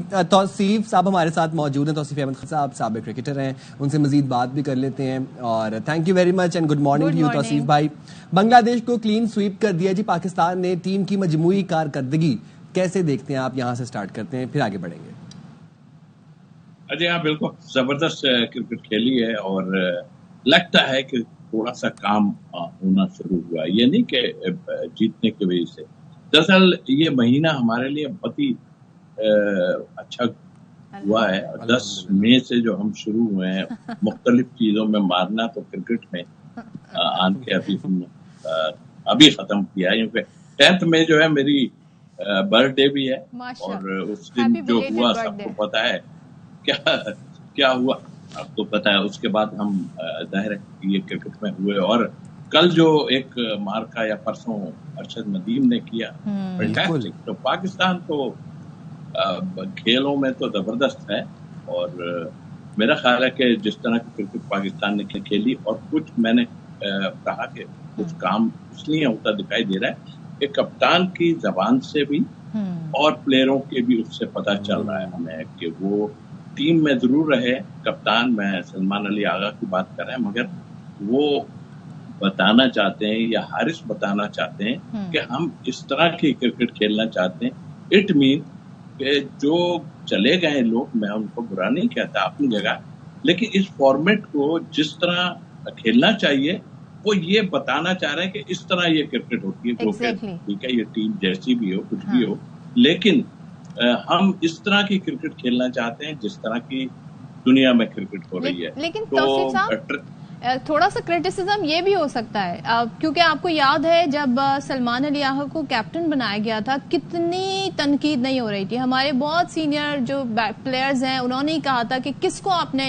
توصیف صاحب ہمارے ساتھ موجود ہیں. توصیف احمد صاحب سابق کرکٹر ہیں, ان سے مزید بات بھی کر لیتے ہیں. اور thank you very much and good morning you Tauseef بھائی. بنگلہ دیش کو کلین سویپ کر دیا جی پاکستان نے. ٹیم کی مجموعی کارکردگی کیسے دیکھتے ہیں آپ؟ یہاں سے سٹارٹ کرتے ہیں پھر آگے بڑھیں گے. جی ہاں بالکل زبردست کرکٹ کھیلی ہے اور لگتا ہے کہ تھوڑا سا کام ہونا شروع ہوا. یہ نہیں کہ جیتنے کی وجہ سے, دراصل یہ مہینہ ہمارے لیے بہت ہی اچھا ہوا ہے. 10 مئی سے جو ہم شروع ہوئے ہیں مختلف چیزوں میں مارنا, تو کرکٹ میں آن کے ابھی ختم کیا ہے. کیونکہ 10 مئی جو ہے میری برتھ ڈے بھی ہے اور اس دن جو ہوا سب کو پتا ہے کیا ہوا, آپ کو پتا ہے. اس کے بعد ہم ظاہر یہ کرکٹ میں ہوئے, اور کل جو ایک مارکا یا پرسوں ارشد ندیم نے کیا فینٹاسٹک. تو پاکستان تو کھیلوں میں تو زبردست ہے, اور میرا خیال ہے کہ جس طرح کی کرکٹ پاکستان نے کھیلی, اور کچھ میں نے کہا کہ کچھ کام اس لیے ہوتا دکھائی دے رہا ہے کہ کپتان کی زبان سے بھی اور پلیئروں کے بھی اس سے پتہ چل رہا ہے ہمیں کہ وہ ٹیم میں ضرور رہے. کپتان میں سلمان علی آغا کی بات کر رہے ہیں, مگر وہ بتانا چاہتے ہیں یا حارث بتانا چاہتے ہیں کہ ہم اس طرح کی کرکٹ کھیلنا چاہتے ہیں. اٹ مین کہ جو چلے گئے لوگ, میں ان کو برا نہیں کہتا اپنی جگہ, لیکن اس فارمیٹ کو جس طرح کھیلنا چاہیے وہ یہ بتانا چاہ رہے ہیں کہ اس طرح یہ کرکٹ ہوتی ہے. جو کہ ٹھیک ہے یہ ٹیم جیسی بھی ہو کچھ بھی ہو, لیکن ہم اس طرح کی کرکٹ کھیلنا چاہتے ہیں جس طرح کی دنیا میں کرکٹ ہو رہی ہے. لیکن توصیف صاحب تھوڑا سا کرٹیسزم یہ بھی ہو سکتا ہے, کیونکہ آپ کو یاد ہے جب سلمان علی آغا کو کیپٹن بنایا گیا تھا کتنی تنقید نہیں ہو رہی تھی. ہمارے بہت سینئر جو پلیئرز ہیں انہوں نے ہی کہا تھا کہ کس کو آپ نے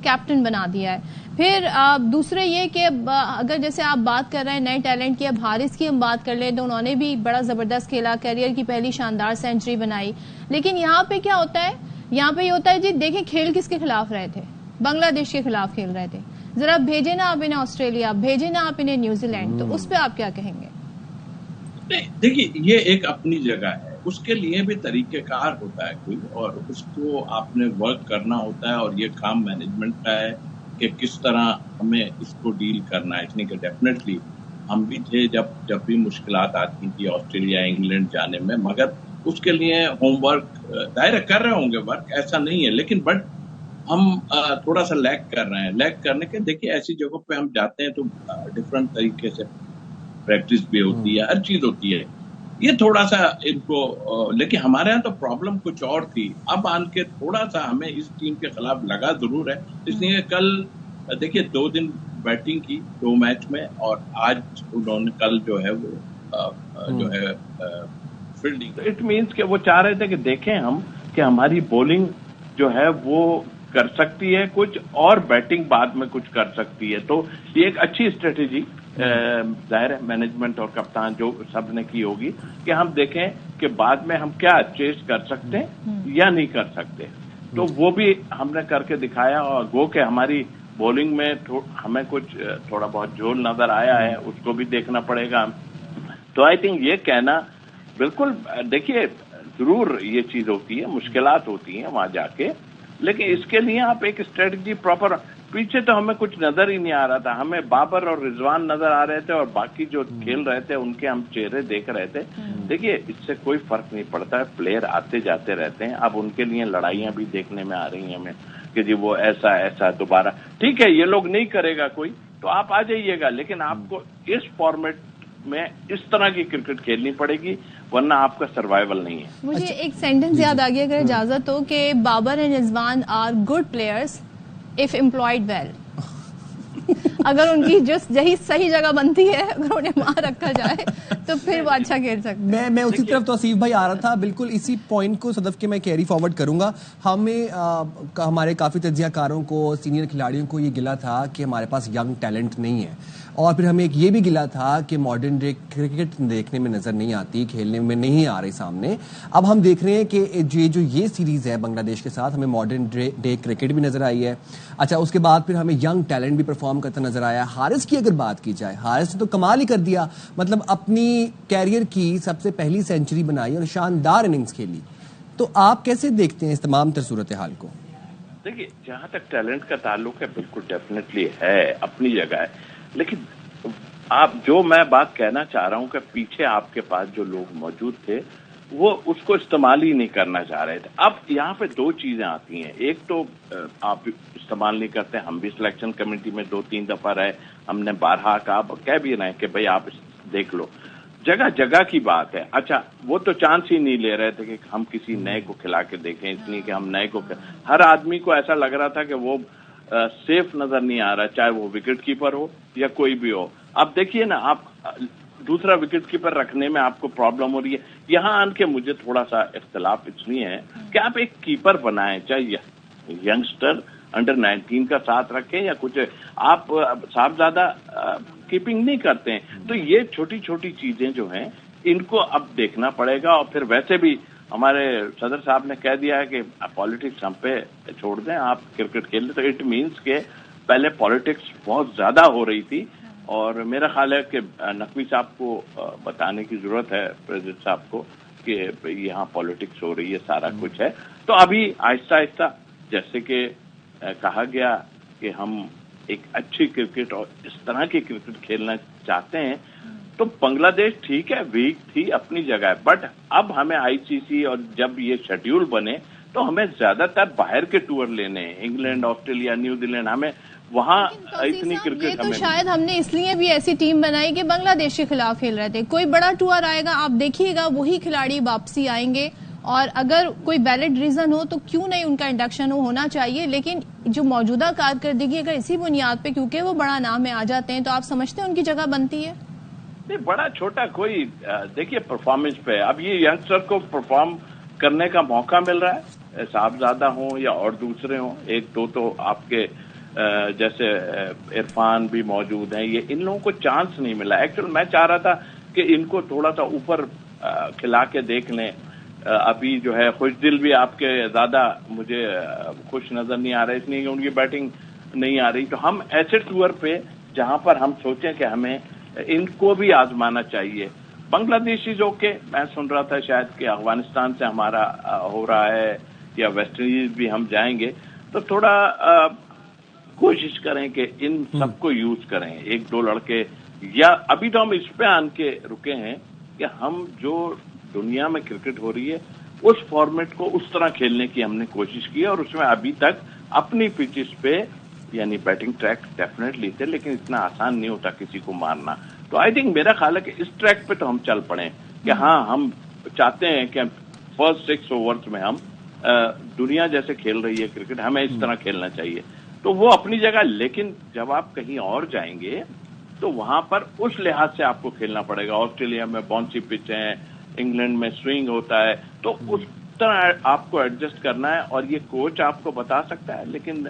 کیپٹن بنا دیا ہے. پھر دوسرے یہ کہ اگر جیسے آپ بات کر رہے ہیں نئے ٹیلنٹ کی, اب حارث کی ہم بات کر لیں تو انہوں نے بھی بڑا زبردست کھیلا, کیریئر کی پہلی شاندار سینچری بنائی. لیکن یہاں پہ کیا ہوتا ہے, یہاں پہ یہ ہوتا ہے جی دیکھیں کھیل کس کے خلاف رہے تھے, بنگلہ دیش کے خلاف کھیل رہے تھے. ذرا بھیجے نا آپ انہیں آسٹریلیا, بھیجے نا آپ انہیں نیوزی لینڈ, تو اس پہ آپ کیا کہیں گے؟ دیکھیے یہ ایک اپنی جگہ ہے, اس کے لیے بھی طریقہ کار ہوتا ہے کوئی, اور اس کو آپ نے ورک کرنا ہوتا ہے, اور یہ کام مینجمنٹ کا ہے کہ کس طرح ہمیں اس کو ڈیل کرنا ہے. اس لیے کہ ڈیفینیٹلی ہم بھی تھے جب بھی مشکلات آتی تھی آسٹریلیا انگلینڈ جانے میں, مگر اس کے لیے ہوم ورک ظاہر کر رہے ہوں گے, ورک ایسا نہیں ہے, لیکن بٹ ہم تھوڑا سا لیگ کر رہے ہیں. لیگ کرنے کے دیکھیے ایسی جگہوں پہ ہم جاتے ہیں تو ڈفرنٹ طریقے سے پریکٹس بھی ہوتی ہے, ہر چیز ہوتی ہے. یہ تھوڑا سا ان کو, لیکن ہمارے یہاں تو پرابلم کچھ اور تھی. اب آن کے تھوڑا سا ہمیں اس ٹیم کے خلاف لگا ضرور ہے, اس لیے کل دیکھیے 2 دن بیٹنگ کی 2 میچ میں, اور آج انہوں نے کل جو ہے وہ جو ہے فیلڈنگ. اٹ مینس کہ وہ چاہ رہے تھے کہ دیکھیں ہم کہ ہماری بولنگ جو ہے وہ کر سکتی ہے کچھ, اور بیٹنگ بعد میں کچھ کر سکتی ہے. تو یہ ایک اچھی اسٹریٹجی ظاہر ہے مینجمنٹ اور کپتان جو سب نے کی ہوگی کہ ہم دیکھیں کہ بعد میں ہم کیا چیز کر سکتے ہیں یا نہیں کر سکتے. تو وہ بھی ہم نے کر کے دکھایا, اور وہ کہ ہماری بولنگ میں ہمیں کچھ تھوڑا بہت جھول نظر آیا ہے, اس کو بھی دیکھنا پڑے گا. تو آئی تھنک یہ کہنا بالکل, دیکھیے ضرور یہ چیز ہوتی ہے, مشکلات ہوتی ہیں وہاں جا کے, لیکن اس کے لیے آپ ایک اسٹریٹجی پراپر. پیچھے تو ہمیں کچھ نظر ہی نہیں آ رہا تھا, ہمیں بابر اور رضوان نظر آ رہے تھے, اور باقی جو کھیل رہے تھے ان کے ہم چہرے دیکھ رہے تھے. دیکھیے اس سے کوئی فرق نہیں پڑتا ہے, پلیئر آتے جاتے رہتے ہیں. اب ان کے لیے لڑائیاں بھی دیکھنے میں آ رہی ہیں ہمیں کہ جی وہ ایسا دوبارہ, ٹھیک ہے یہ لوگ نہیں کرے گا کوئی تو آپ آ جائیے گا, لیکن آپ کو اس فارمیٹ میں اس طرح کی کرکٹ کھیلنی پڑے گی, ورنہ آپ کا سروائیول نہیں ہے. مجھے ایک سینٹنس یاد آ گیا اگر اجازت ہو, کہ Babar and Rizwan are good players if employed well. اگر ان کی جو صحیح جگہ بنتی ہے, اگر انہیں وہاں رکھا جائے تو پھر وہ اچھا کھیل سکتے ہیں. میں اسی طرف توصیف بھائی آ رہا تھا, بالکل اسی پوائنٹ کو صدف کے میں کیری فارورڈ کروں گا. ہمیں ہمارے کافی تجزیہ کاروں کو, سینئر کھلاڑیوں کو یہ گلا تھا کہ ہمارے پاس ینگ ٹیلنٹ نہیں ہے, اور پھر ہمیں ایک یہ بھی گلا تھا کہ ماڈرن ڈے کرکٹ دیکھنے میں نظر نہیں آتی, کھیلنے میں نہیں آ رہی سامنے. اب ہم دیکھ رہے ہیں کہ یہ سیریز ہے بنگلہ دیش کے ساتھ, ہمیں ماڈرن ڈے کرکٹ بھی نظر آئی ہے. اچھا اس کے بعد پھر ہمیں ینگ ٹیلنٹ بھی پرفارم کرتا نظر آیا. حارث کی اگر بات کی جائے, حارث نے تو کمال ہی کر دیا, مطلب اپنی کیریئر کی سب سے پہلی سینچری بنائی اور شاندار اننگز کھیلی. تو تو آپ کیسے دیکھتے ہیں اس تمام تر صورتحال کو؟ دیکھیے جہاں تک ٹیلنٹ کا تعلق ہے بالکل ڈیفینیٹلی ہے، اپنی جگہ ہے، لیکن آپ جو میں بات کہنا چاہ رہا ہوں کہ پیچھے آپ کے پاس جو لوگ موجود تھے وہ اس کو استعمال ہی نہیں کرنا چاہ رہے تھے. اب یہاں پہ دو چیزیں آتی ہیں، ایک تو آپ استعمال نہیں کرتے، ہم بھی سلیکشن کمیٹی میں 2-3 دفعہ رہے، ہم نے بارہا کہا، کہہ بھی رہے ہیں کہ بھئی آپ دیکھ لو، جگہ جگہ کی بات ہے. اچھا وہ تو چانس ہی نہیں لے رہے تھے کہ ہم کسی نئے کو کھلا کے دیکھیں، اس لیے کہ ہم نئے کو ہر آدمی کو ایسا لگ رہا تھا کہ وہ سیف نظر نہیں آ رہا، چاہے وہ وکٹ کیپر ہو یا کوئی بھی ہو. اب دیکھیے نا، آپ دوسرا وکٹ کیپر رکھنے میں آپ کو پرابلم ہو رہی ہے. یہاں آن کے مجھے تھوڑا سا اختلاف اس لیے ہے کہ آپ ایک کیپر بنائیں، چاہیے ینگسٹر انڈر 19 کا ساتھ رکھیں یا کچھ، آپ صاحبزادہ کیپنگ نہیں کرتے ہیں. تو یہ چھوٹی چھوٹی چیزیں جو ہیں ان کو اب دیکھنا پڑے گا. اور پھر ویسے بھی ہمارے صدر صاحب نے کہہ دیا ہے کہ پالیٹکس ہم پہ چھوڑ دیں، آپ کرکٹ کھیل لیں. تو اٹ مینس کہ پہلے پالیٹکس بہت زیادہ ہو رہی تھی، اور میرا خیال ہے کہ نقوی صاحب کو بتانے کی ضرورت ہے پریزیڈنٹ صاحب کو کہ یہاں پالیٹکس ہو رہی ہے، سارا کچھ ہے. تو ابھی آہستہ آہستہ جیسے کہ کہا گیا کہ ہم ایک اچھی کرکٹ اور اس طرح کی کرکٹ کھیلنا چاہتے ہیں، تو بنگلہ دیش ٹھیک ہے ویک تھی اپنی جگہ ہے، بٹ اب ہمیں آئی سی سی اور جب یہ شیڈیول بنے تو ہمیں زیادہ تر باہر کے ٹور لینے ہیں، انگلینڈ، آسٹریلیا، نیوزی لینڈ، ہمیں وہاں اتنی کرکٹ یہ تو شاید ہم نے اس لیے بھی ایسی ٹیم بنائی کہ بنگلہ دیش کے خلاف کھیل رہے تھے. کوئی بڑا ٹور آئے گا آپ دیکھیے گا وہی کھلاڑی واپسی آئیں گے، اور اگر کوئی ویلڈ ریزن ہو تو کیوں نہیں ان کا انڈکشن ہونا چاہیے. لیکن جو موجودہ کارکردگی اگر اسی بنیاد پہ کیونکہ وہ بڑا نام میں آ جاتے ہیں تو آپ سمجھتے ہیں ان کی جگہ بنتی ہے؟ نہیں، بڑا چھوٹا کوئی دیکھیے پرفارمنس پہ اب یہ ینگسٹر کو پرفارم کرنے کا موقع مل رہا ہے، صاحبزادہ ہوں یا اور دوسرے ہوں. ایک دو تو آپ کے جیسے عرفان بھی موجود ہیں، یہ ان لوگوں کو چانس نہیں ملا. ایکچوئل میں چاہ رہا تھا کہ ان کو تھوڑا سا اوپر کھلا کے دیکھ لیں. ابھی جو ہے خوش دل بھی آپ کے زیادہ مجھے خوش نظر نہیں آ رہے، اس لیے کہ ان کی بیٹنگ نہیں آ رہی. تو ہم ایسے ٹور پہ جہاں پر ہم سوچیں کہ ہمیں ان کو بھی آزمانا چاہیے. بنگلہ دیش از اوکے، میں سن رہا تھا شاید کہ افغانستان سے ہمارا ہو رہا ہے یا ویسٹ انڈیز بھی ہم جائیں گے، تو تھوڑا کوشش کریں کہ ان سب کو یوز کریں. ایک دو لڑکے، یا ابھی تو ہم اس پہ آن کے رکے ہیں کہ ہم جو دنیا میں کرکٹ ہو رہی ہے اس فارمیٹ کو اس طرح کھیلنے کی ہم نے کوشش کی، اور اس میں ابھی تک اپنی پچز پہ یعنی بیٹنگ ٹریک ڈیفینیٹلی تھے، لیکن اتنا آسان نہیں ہوتا کسی کو مارنا. تو آئی تھنک میرا خیال ہے کہ اس ٹریک پہ تو ہم چل پڑیں کہ ہاں ہم چاہتے ہیں کہ فرسٹ 6 اوورز میں ہم دنیا جیسے کھیل رہی ہے کرکٹ، ہمیں اس طرح کھیلنا چاہیے. تو وہ اپنی جگہ، لیکن جب آپ کہیں اور جائیں گے تو وہاں پر اس لحاظ سے آپ کو کھیلنا پڑے گا. آسٹریلیا میں باؤنسی پچ ہے، انگلینڈ میں سوئنگ ہوتا ہے، تو اس طرح آپ کو ایڈجسٹ کرنا ہے. اور یہ کوچ آپ کو بتا سکتا ہے، لیکن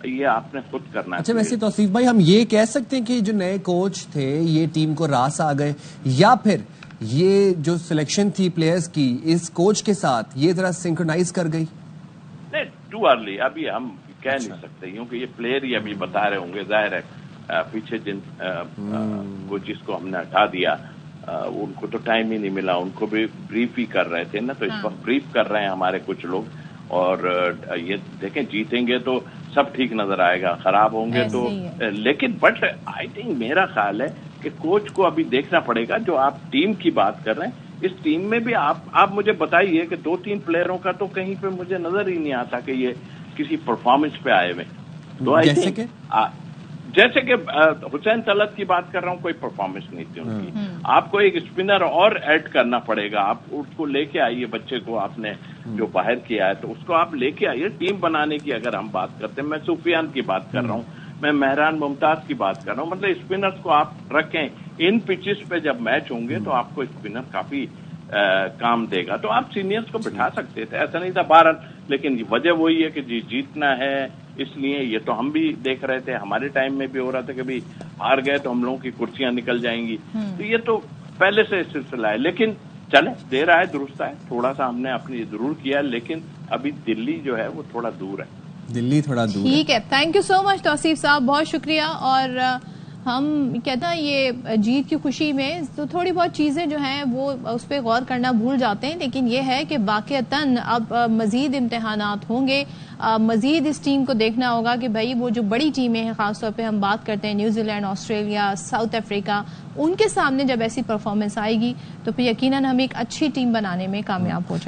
یہ آپ نے خود کرنا ہے. اچھا، ویسے توصیف بھائی ہم یہ کہہ سکتے ہیں کہ جو نئے کوچ تھے یہ ٹیم کو راس آ گئے، یا پھر یہ جو سلیکشن تھی پلیئرز کی اس کوچ کے ساتھ یہ ذرا سنکرونائز کر گئی؟ نہیں، ٹو ارلی، ابھی ہم کہہ نہیں سکتے کیونکہ یہ پلیئر ہی ابھی بتا رہے ہوں گے. ظاہر ہے پیچھے جن کوچز کو ہم نے ہٹا دیا ان کو تو ٹائم ہی نہیں ملا، ان کو بھی بریف ہی کر رہے تھے نا. تو اس وقت بریف کر رہے ہیں ہمارے کچھ لوگ. اور یہ دیکھیں جیتیں گے تو سب ٹھیک نظر آئے گا، خراب ہوں گے تو لیکن بٹ آئی تھنک میرا خیال ہے کہ کوچ کو ابھی دیکھنا پڑے گا. جو آپ ٹیم کی بات کر رہے ہیں اس ٹیم میں بھی آپ مجھے بتائیے کہ 2-3 پلیئروں کا تو کہیں پہ مجھے نظر ہی نہیں آتا کہ یہ کسی پرفارمنس پہ آئے ہوئے. تو آئی تھنک جیسے کہ حسین طلعت کی بات کر رہا ہوں، کوئی پرفارمنس نہیں تھی ان کی. آپ کو ایک اسپنر اور ایڈ کرنا پڑے گا، آپ اس کو لے کے آئیے. بچے کو آپ نے جو باہر کیا ہے تو اس کو آپ لے کے آئیے. ٹیم بنانے کی اگر ہم بات کرتے ہیں، میں سفیان کی بات کر رہا ہوں، میں مہران ممتاز کی بات کر رہا ہوں. مطلب اسپنرز کو آپ رکھیں ان پچز پہ. جب میچ ہوں گے تو آپ کو اسپنر کافی کام دے گا. تو آپ سینئرز کو بٹھا سکتے تھے، ایسا نہیں تھا. بہرحال لیکن وجہ وہی ہے کہ جیتنا ہے، اس لیے یہ تو ہم بھی دیکھ رہے تھے. ہمارے ٹائم میں بھی ہو رہا تھا کہ بھی ہار گئے تو ہم لوگوں کی کرسیاں نکل جائیں گی. تو یہ تو پہلے سے سلسلہ ہے. لیکن چلے دے رہا ہے، درست ہے. تھوڑا سا ہم نے اپنی ضرور کیا، لیکن ابھی دلی جو ہے وہ تھوڑا دور ہے. دلی تھوڑا دور. ٹھیک ہے، تھینک یو سو مچ توصیف صاحب، بہت شکریہ. اور ہم کہتا ہے یہ جیت کی خوشی میں تو تھوڑی بہت چیزیں جو ہیں وہ اس پہ غور کرنا بھول جاتے ہیں، لیکن یہ ہے کہ واقعتاً اب مزید امتحانات ہوں گے، مزید اس ٹیم کو دیکھنا ہوگا کہ بھائی وہ جو بڑی ٹیمیں ہیں، خاص طور پہ ہم بات کرتے ہیں New Zealand, Australia, South Africa, ان کے سامنے جب ایسی پرفارمنس آئے گی تو پھر یقیناً ہم ایک اچھی ٹیم بنانے میں کامیاب ہو جائیں گے۔